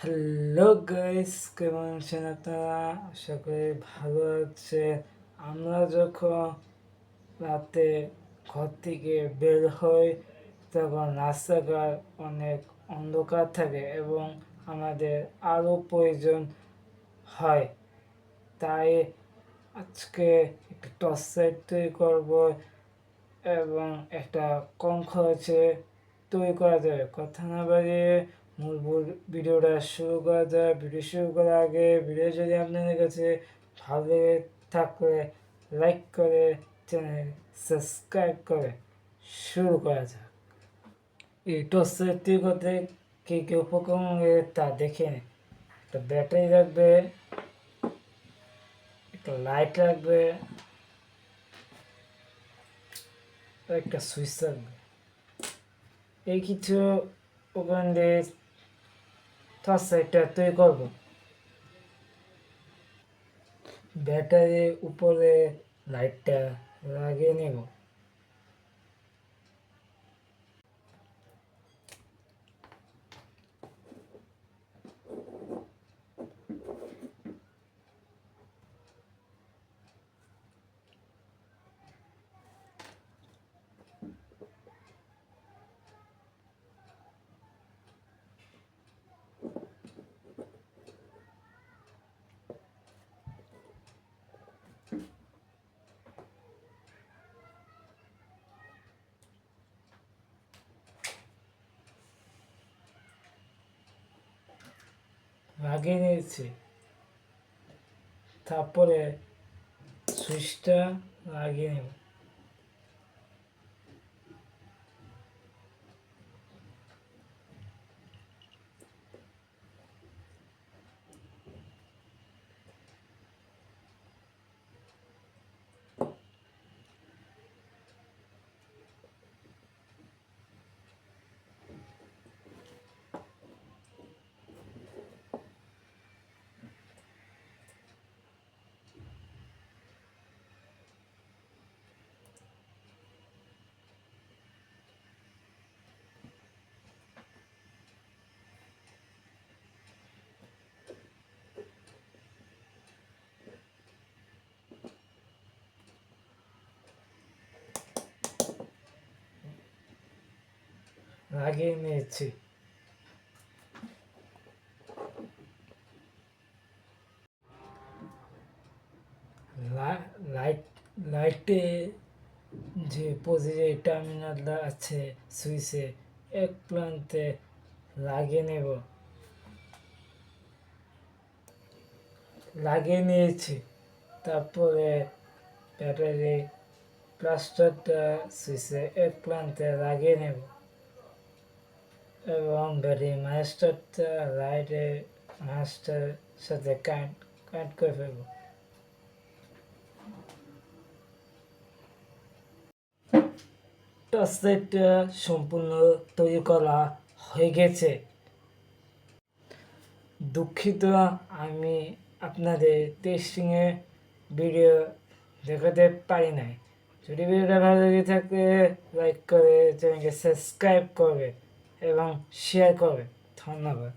Hello guys, কেমন আছেন আপনারা? আশা করি ভালো আছে। আমরা যখন রাতে ঘর থেকে বের হই তখন রাস্তাঘাট অনেক অন্ধকার থাকে এবং আমাদের আরও প্রয়োজন হয়। তাই আজকে একটা টর্চ লাইট তৈরি করবো এবং একটা কম খরচে তৈরি করা যাবে। কথা না বাড়িয়ে মূল ভিডিওটা শুরু করা যায়। ভিডিও শুরু করার আগে ভিডিও যদি আপনাদের কাছে ভালো লেগে থাকলে লাইক করে চ্যানেল সাবস্ক্রাইব করে শুরু করা যাক। এই টর্চ লাইট তৈরি করতে কী কী উপকরণ লাগে তা দেখে নিন। একটা ব্যাটারি লাগবে, একটা লাইট লাগবে, একটা সুইচ লাগবে। এই কিছু উপকরণ দিয়ে টর্চ লাইটটা তৈরি করবো। ব্যাটারির উপরে লাইটটা লাগিয়ে নেব। লাগিয়ে নিয়েছি, তারপরে সুইচটা লাগিয়ে নেব। লাগিয়ে নিয়েছি। লাইটে যে পজিটিভ টার্মিনাল আছে সুইচে এক প্রান্তে লাগিয়ে নেব। লাগিয়ে নিয়েছি, তারপরে ব্যাটারি প্লাস্টারটা সুইচে এক প্রান্তে লাগিয়ে নেব এবং ব্যাটারি মাস্টারটা লাইটের মাস্টার সাথে কানেক্ট করে ফেলব। টর্চ লাইটটা সম্পূর্ণ তৈরি করা হয়ে গেছে। দুঃখিত, আমি আপনাদের টেস্টিংয়ে ভিডিও দেখাতে পারি নাই। যদি ভিডিওটা ভালো লেগে থাকে লাইক করে চ্যানেলকে সাবস্ক্রাইব করবে এবং শেয়ার করবে। ধন্যবাদ।